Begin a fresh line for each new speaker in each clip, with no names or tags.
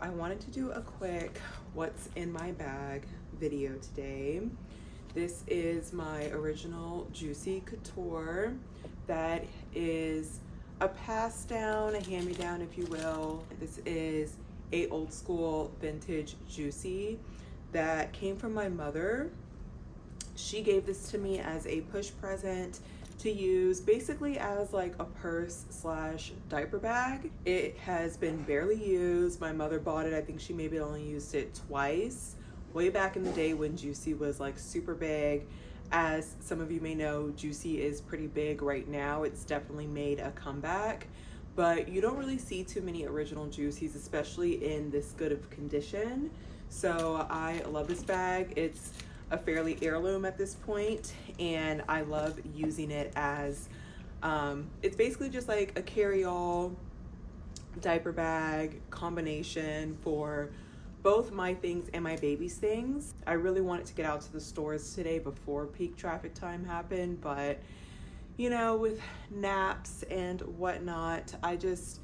I wanted to do a quick what's in my bag video today. This is my original Juicy Couture that is a pass down, a hand-me-down if you will. This is a old school vintage Juicy that came from my mother. She gave this to me as a push present to use basically as like a purse slash diaper bag. It has been barely used. My mother bought it. I think she maybe only used it twice, way back in the day when Juicy was like super big. As some of you may know, Juicy is pretty big right now. It's definitely made a comeback, but you don't really see too many original Juicies, especially in this good of condition. So I love this bag. It's a fairly heirloom at this point, and I love using it as it's basically just like a carry-all diaper bag combination for both my things and my baby's things. I really wanted to get out to the stores today before peak traffic time happened, but you know, with naps and whatnot, I just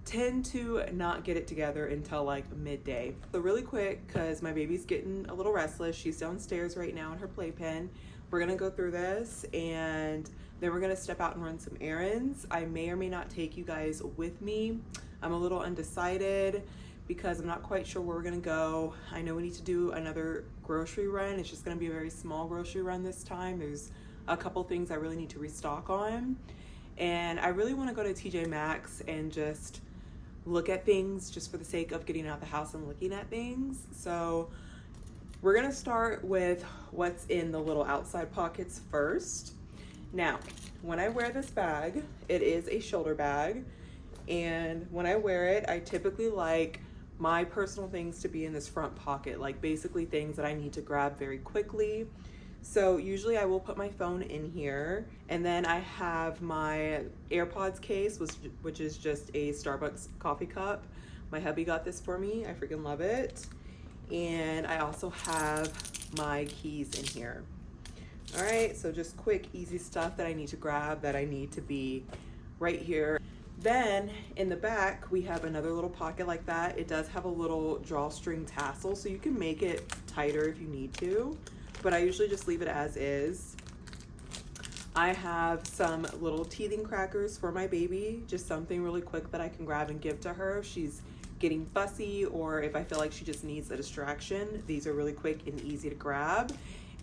tend to not get it together until like midday. So really quick, because my baby's getting a little restless. She's downstairs right now in her playpen. We're gonna go through this and then we're gonna step out and run some errands. I may or may not take you guys with me. I'm a little undecided because I'm not quite sure where we're gonna go. I know we need to do another grocery run. It's just gonna be a very small grocery run this time. There's a couple things I really need to restock on. And I really wanna go to TJ Maxx and just look at things just for the sake of getting out of the house and looking at things. So we're gonna start with what's in the little outside pockets first. Now, when I wear this bag, it is a shoulder bag. And when I wear it, I typically like my personal things to be in this front pocket, like basically things that I need to grab very quickly. So usually I will put my phone in here, and then I have my AirPods case, which is just a Starbucks coffee cup. My hubby got this for me. I freaking love it. And I also have my keys in here. All right, so just quick, easy stuff that I need to grab that I need to be right here. Then in the back, we have another little pocket like that. It does have a little drawstring tassel, so you can make it tighter if you need to, but I usually just leave it as is. I have some little teething crackers for my baby, just something really quick that I can grab and give to her if she's getting fussy or if I feel like she just needs a distraction. These are really quick and easy to grab.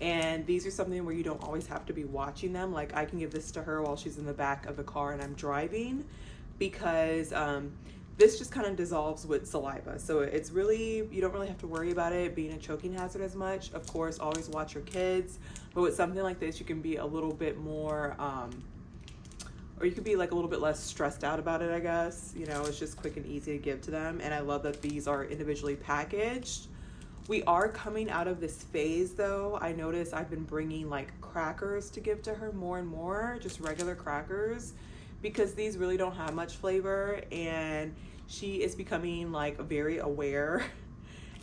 And these are something where you don't always have to be watching them. Like I can give this to her while she's in the back of the car and I'm driving, because this just kind of dissolves with saliva. So it's really, you don't really have to worry about it being a choking hazard as much. Of course, always watch your kids, but with something like this, you can be a little bit more, or you could be like a little bit less stressed out about it, I guess. You know, it's just quick and easy to give to them. And I love that these are individually packaged. We are coming out of this phase though. I notice I've been bringing like crackers to give to her more and more, just regular crackers, because these really don't have much flavor, and she is becoming like very aware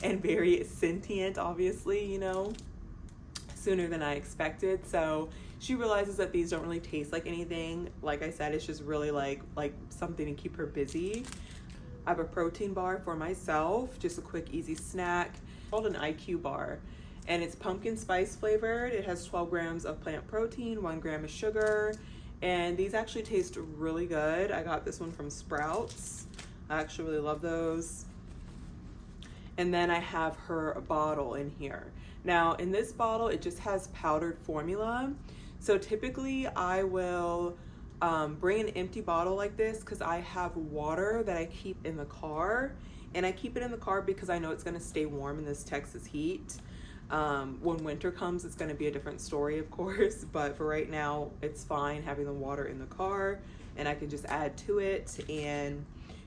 and very sentient, obviously, you know, sooner than I expected. So she realizes that these don't really taste like anything. Like I said, it's just really like something to keep her busy. I have a protein bar for myself, just a quick easy snack, called an IQ bar, and it's pumpkin spice flavored. It has 12 grams of plant protein, 1 gram of sugar, and these actually taste really good. I got this one from Sprouts. I actually really love those. And then I have her bottle in here. Now in this bottle, it just has powdered formula. So typically I will bring an empty bottle like this because I have water that I keep in the car, and I keep it in the car because I know it's gonna stay warm in this Texas heat. When winter comes, it's gonna be a different story, of course, but for right now, it's fine having the water in the car, and I can just add to it. And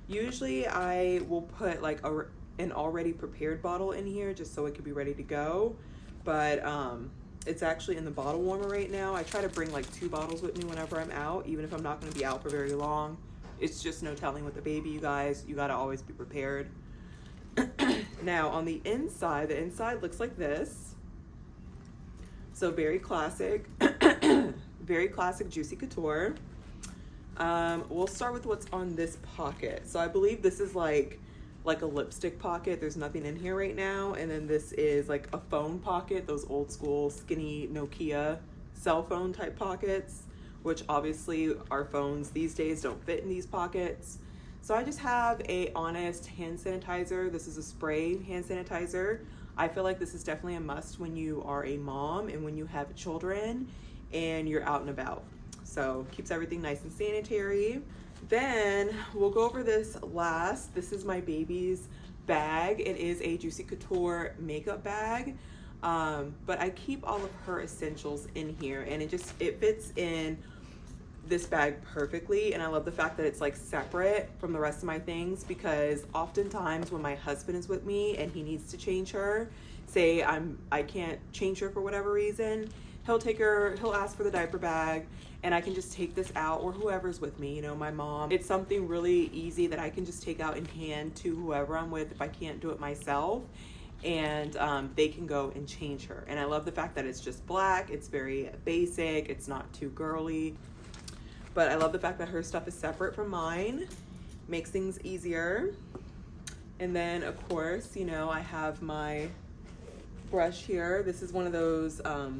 usually I will put like an already prepared bottle in here just so it could be ready to go. But it's actually in the bottle warmer right now. I try to bring like 2 bottles with me whenever I'm out, even if I'm not gonna be out for very long. It's just no telling with the baby, you guys. You gotta always be prepared. Now on the inside looks like this. So very classic, very classic Juicy Couture. We'll start with what's on this pocket. So I believe this is like like a lipstick pocket. There's nothing in here right now. And then this is like a phone pocket, those old school skinny Nokia cell phone type pockets, which obviously our phones these days don't fit in these pockets. So I just have a Honest hand sanitizer. This is a spray hand sanitizer. I feel like this is definitely a must when you are a mom and when you have children and you're out and about. So keeps everything nice and sanitary. Then we'll go over this last. This is my baby's bag. It is a Juicy Couture makeup bag, but I keep all of her essentials in here, and it fits in this bag perfectly. And I love the fact that it's like separate from the rest of my things, because oftentimes when my husband is with me and he needs to change her, say I can't change her for whatever reason, he'll ask for the diaper bag, and I can just take this out, or whoever's with me, you know, my mom. It's something really easy that I can just take out and hand to whoever I'm with if I can't do it myself, and they can go and change her. And I love the fact that it's just black, it's very basic, it's not too girly, but I love the fact that her stuff is separate from mine, makes things easier. And then of course, you know, I have my brush here. This is one of those, I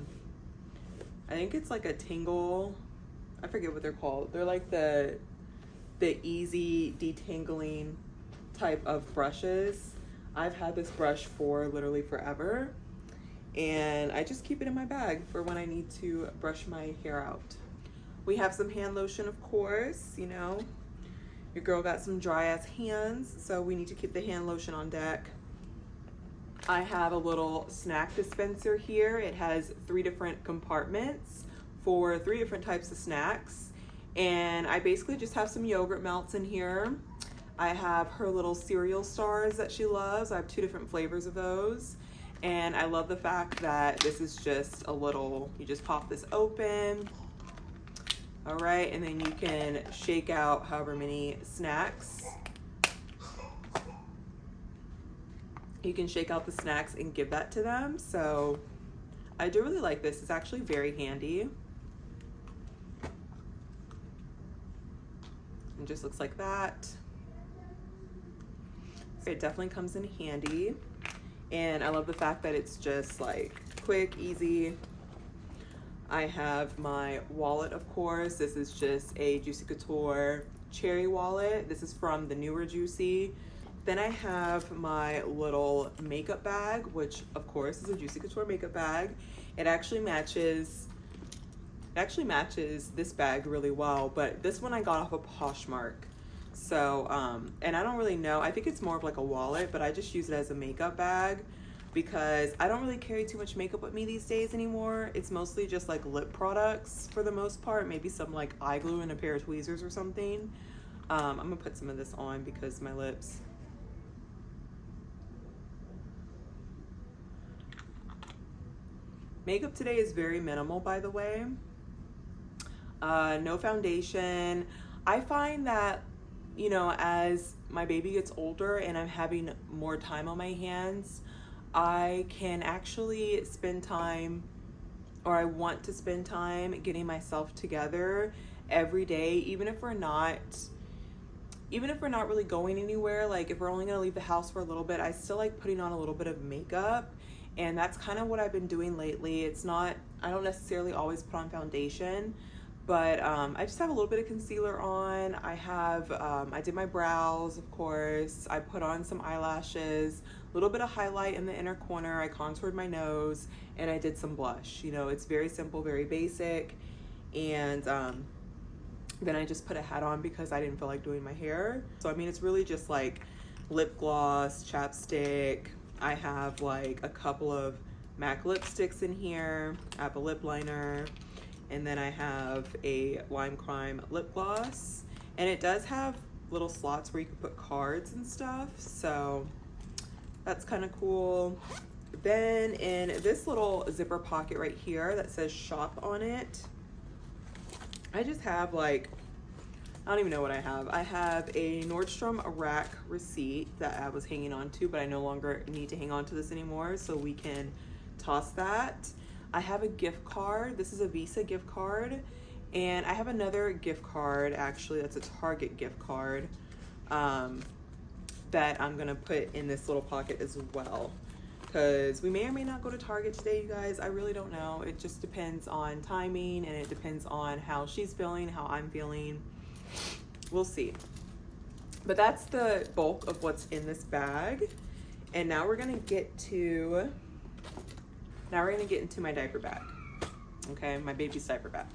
think it's like a tingle, I forget what they're called. They're like the easy detangling type of brushes. I've had this brush for literally forever, and I just keep it in my bag for when I need to brush my hair out. We have some hand lotion, of course. You know, your girl got some dry ass hands, so we need to keep the hand lotion on deck. I have a little snack dispenser here. It has 3 different compartments for 3 different types of snacks. And I basically just have some yogurt melts in here. I have her little cereal stars that she loves. I have 2 different flavors of those. And I love the fact that this is just a little, you just pop this open. All right, and then you can shake out however many snacks. You can shake out the snacks and give that to them. So I do really like this. It's actually very handy. It just looks like that. So it definitely comes in handy. And I love the fact that it's just like quick, easy. I have my wallet, of course. This is just a Juicy Couture cherry wallet. This is from the newer Juicy. Then I have my little makeup bag, which of course is a Juicy Couture makeup bag. It actually matches this bag really well, but this one I got off of Poshmark. So, and I don't really know, I think it's more of like a wallet, but I just use it as a makeup bag because I don't really carry too much makeup with me these days anymore. It's mostly just like lip products for the most part, maybe some like eye glue and a pair of tweezers or something. I'm gonna put some of this on because my lips. Makeup today is very minimal, by the way. No foundation. I find that, you know, as my baby gets older and I'm having more time on my hands, I can actually spend time, or I want to spend time getting myself together every day, even if we're not really going anywhere. Like if we're only gonna leave the house for a little bit, I still like putting on a little bit of makeup. And that's kind of what I've been doing lately. I don't necessarily always put on foundation, but I just have a little bit of concealer on. I did my brows, of course. I put on some eyelashes, a little bit of highlight in the inner corner. I contoured my nose, and I did some blush. You know, it's very simple, very basic. And then I just put a hat on because I didn't feel like doing my hair. So, I mean, it's really just like lip gloss, chapstick. I have like a couple of MAC lipsticks in here. I have a lip liner, and then I have a Lime Crime lip gloss, and it does have little slots where you can put cards and stuff, so that's kind of cool. Then in this little zipper pocket right here that says shop on it, I just have like, I don't even know what I have. I have a Nordstrom rack receipt that I was hanging on to, but I no longer need to hang on to this anymore, so we can toss that. I have a gift card. This is a Visa gift card. And I have another gift card, actually, that's a Target gift card. that I'm gonna put in this little pocket as well, because we may or may not go to Target today, you guys. I really don't know. It just depends on timing, and it depends on how she's feeling, how I'm feeling. We'll see. But that's the bulk of what's in this bag. And now we're gonna get into my diaper bag. Okay, my baby's diaper bag.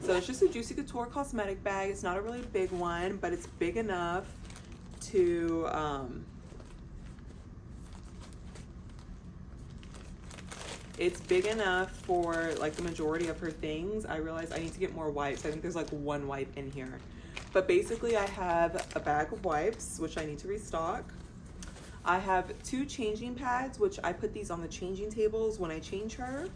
So it's just a Juicy Couture cosmetic bag. It's not a really big one, but it's big enough to it's big enough for like the majority of her things. I realized I need to get more wipes. I think there's like one wipe in here. But basically I have a bag of wipes, which I need to restock. I have 2 changing pads, which I put these on the changing tables when I change her.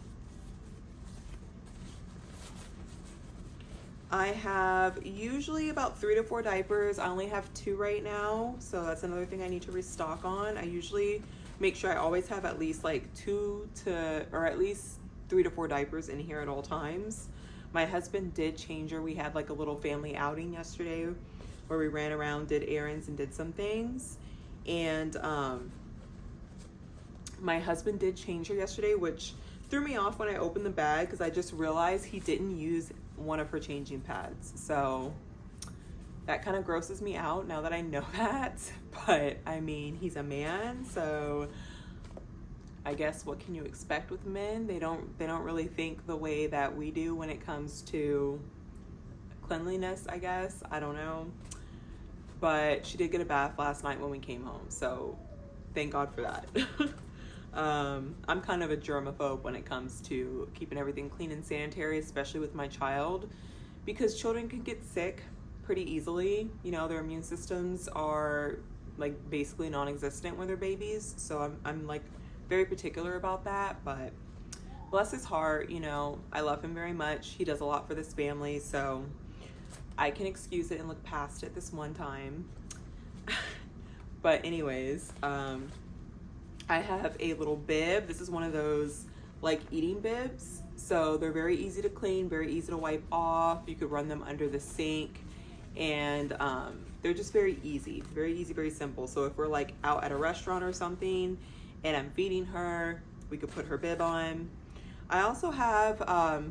I have usually about 3 to 4 diapers. I only have 2 right now, so that's another thing I need to restock on. I usually make sure I always have at least like 2 to, or at least 3 to 4 diapers in here at all times. My husband did change her. We had like a little family outing yesterday where we ran around, did errands, and did some things. And my husband did change her yesterday, which threw me off when I opened the bag, because I just realized he didn't use one of her changing pads. So that kind of grosses me out now that I know that. But I mean, he's a man, so I guess what can you expect with men? They don't really think the way that we do when it comes to cleanliness, I guess. I don't know. But she did get a bath last night when we came home, so thank God for that. I'm kind of a germaphobe when it comes to keeping everything clean and sanitary, especially with my child, because children can get sick pretty easily. You know, their immune systems are like basically non-existent when they're babies, so I'm like very particular about that. But bless his heart, you know, I love him very much. He does a lot for this family, so I can excuse it and look past it this one time. But anyways, I have a little bib. This is one of those like eating bibs. So they're very easy to clean, very easy to wipe off. You could run them under the sink, and they're just very easy, very simple. So if we're like out at a restaurant or something and I'm feeding her, we could put her bib on. I also have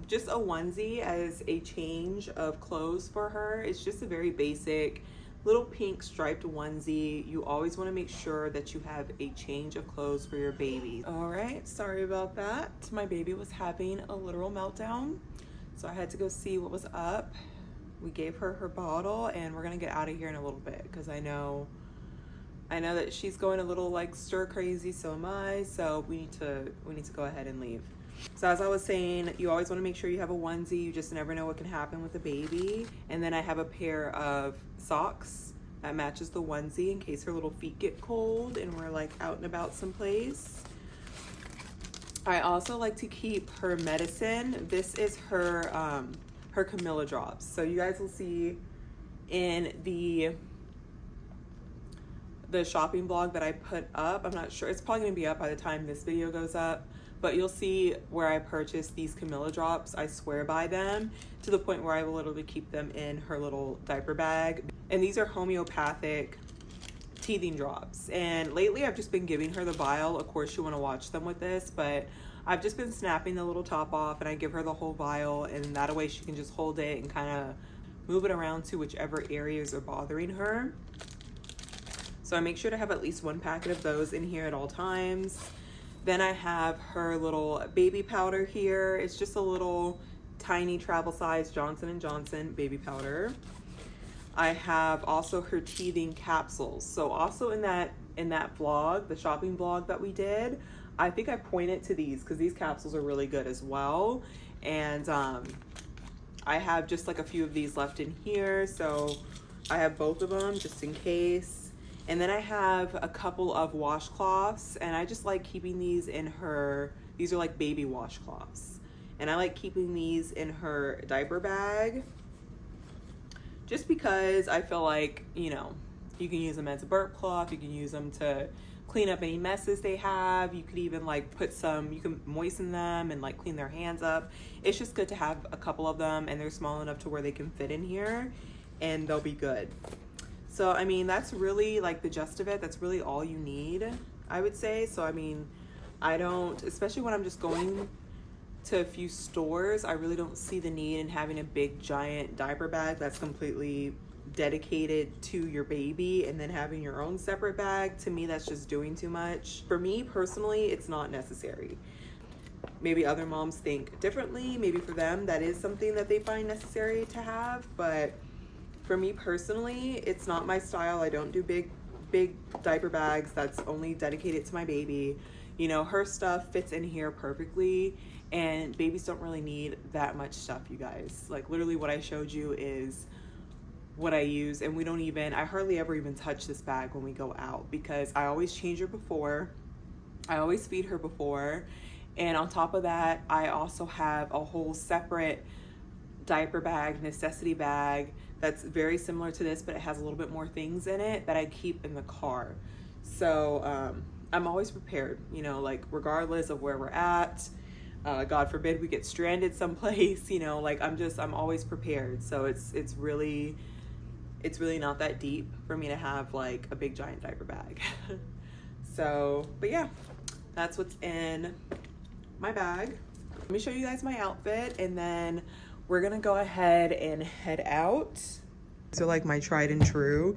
just a onesie as a change of clothes for her. It's just a very basic little pink striped onesie. You always want to make sure that you have a change of clothes for your baby. All right, sorry about that. My baby was having a literal meltdown, so I had to go see what was up. We gave her her bottle, and we're gonna get out of here in a little bit, because I know that she's going a little like stir crazy, so am I. So we need to go ahead and leave. So as I was saying, you always want to make sure you have a onesie. You just never know what can happen with a baby. And then I have a pair of socks that matches the onesie in case her little feet get cold and we're like out and about someplace. I also like to keep her medicine. This is her her Camilla drops. So you guys will see in the shopping blog that I put up. I'm not sure, it's probably gonna be up by the time this video goes up, but you'll see where I purchased these Camilla drops. I swear by them, to the point where I will literally keep them in her little diaper bag. And these are homeopathic teething drops. And lately I've just been giving her the vial. Of course you want to watch them with this, but I've just been snapping the little top off, and I give her the whole vial, and that way she can just hold it and kind of move it around to whichever areas are bothering her. So I make sure to have at least 1 packet of those in here at all times. Then I have her little baby powder here. It's just a little tiny travel size Johnson & Johnson baby powder. I have also her teething capsules. So also in that vlog, the shopping vlog that we did, I think I pointed to these because these capsules are really good as well. And I have just like a few of these left in here, so I have both of them just in case. And then I have a couple of washcloths, and I just like keeping these in her, these are like baby washcloths, and I like keeping these in her diaper bag just because I feel like, you know, you can use them as a burp cloth, you can use them to clean up any messes they have. You could even like put some, you can moisten them and like clean their hands up. It's just good to have a couple of them, and they're small enough to where they can fit in here and they'll be good. So I mean, that's really like the gist of it. That's really all you need, I would say. So I mean, I don't, especially when I'm just going to a few stores, I really don't see the need in having a big giant diaper bag that's completely dedicated to your baby and then having your own separate bag. To me, that's just doing too much. For me personally, it's not necessary. Maybe other moms think differently. Maybe for them that is something that they find necessary to have, but for me personally, it's not my style. I don't do big diaper bags that's only dedicated to my baby. You know, her stuff fits in here perfectly, and babies don't really need that much stuff, you guys. Like literally what I showed you is what I use, and I hardly ever even touch this bag when we go out because I always change her before, I always feed her before, and on top of that, I also have a whole separate diaper bag, necessity bag that's very similar to this, but it has a little bit more things in it that I keep in the car. So I'm always prepared, you know, like regardless of where we're at, God forbid we get stranded someplace, you know, like I'm always prepared. So it's really not that deep for me to have like a big giant diaper bag. So, but yeah, that's what's in my bag. Let me show you guys my outfit, and then we're gonna go ahead and head out. So like my tried and true.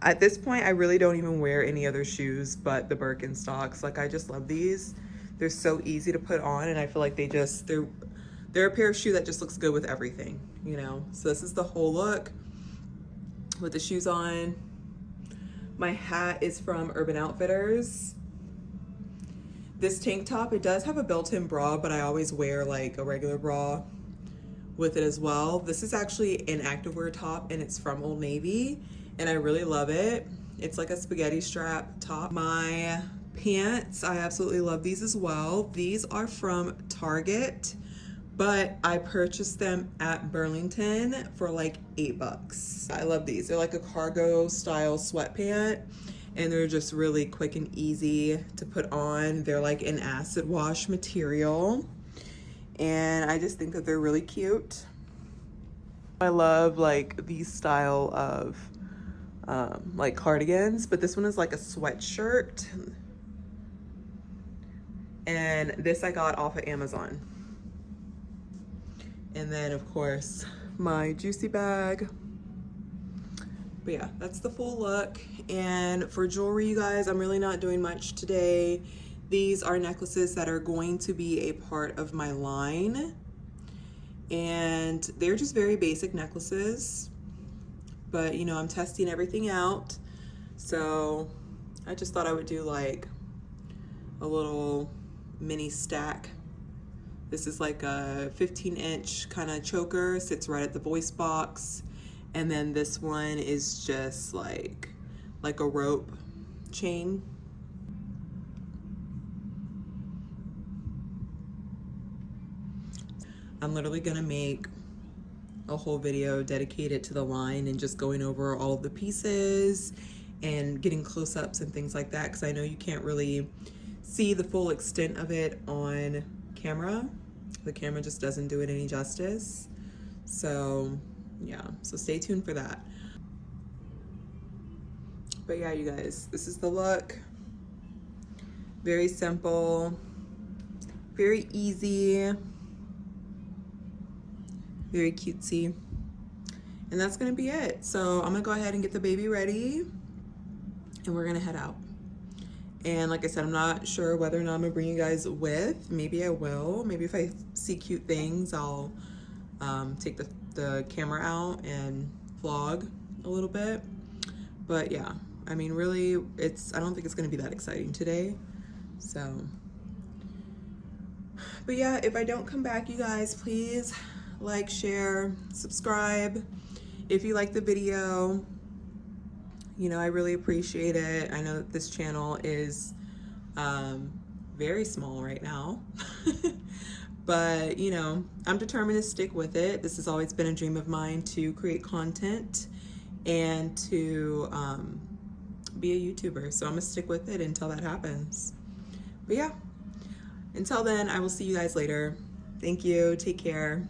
At this point, I really don't even wear any other shoes but the Birkenstocks. Like I just love these. They're so easy to put on, and I feel like they're a pair of shoes that just looks good with everything, you know? So this is the whole look with the shoes on. My hat is from Urban Outfitters. This tank top, it does have a built-in bra, but I always wear like a regular bra with it as well. This is actually an activewear top, and it's from Old Navy, and I really love it. It's like a spaghetti strap top. My pants, I absolutely love these as well. These are from Target, but I purchased them at Burlington for like $8. I love these. They're like a cargo style sweatpant, and they're just really quick and easy to put on. They're like an acid wash material, and I just think that they're really cute. I love like these style of like cardigans, but this one is like a sweatshirt, and this I got off of Amazon. And then of course my Juicy bag. But yeah, that's the full look. And for jewelry, you guys, I'm really not doing much today. These are necklaces that are going to be a part of my line, and they're just very basic necklaces, but you know, I'm testing everything out, so I just thought I would do like a little mini stack. This is like a 15-inch kind of choker, sits right at the voice box, and then this one is just like a rope chain. I'm literally gonna make a whole video dedicated to the line and just going over all of the pieces and getting close-ups and things like that, because I know you can't really see the full extent of it on camera. The camera just doesn't do it any justice. So yeah, so stay tuned for that. But yeah, you guys, this is the look. Very simple, very easy, very cutesy, and that's gonna be it. So I'm gonna go ahead and get the baby ready, and we're gonna head out. And like I said, I'm not sure whether or not I'm gonna bring you guys with. Maybe I will. Maybe if I see cute things, I'll take the camera out and vlog a little bit. But yeah, I mean, really, I don't think it's gonna be that exciting today. So, but yeah, if I don't come back, you guys, please like, share, subscribe if you like the video. You know, I really appreciate it. I know that this channel is very small right now, but you know, I'm determined to stick with it. This has always been a dream of mine to create content and to be a YouTuber. So I'm gonna stick with it until that happens. But yeah, until then, I will see you guys later. Thank you. Take care.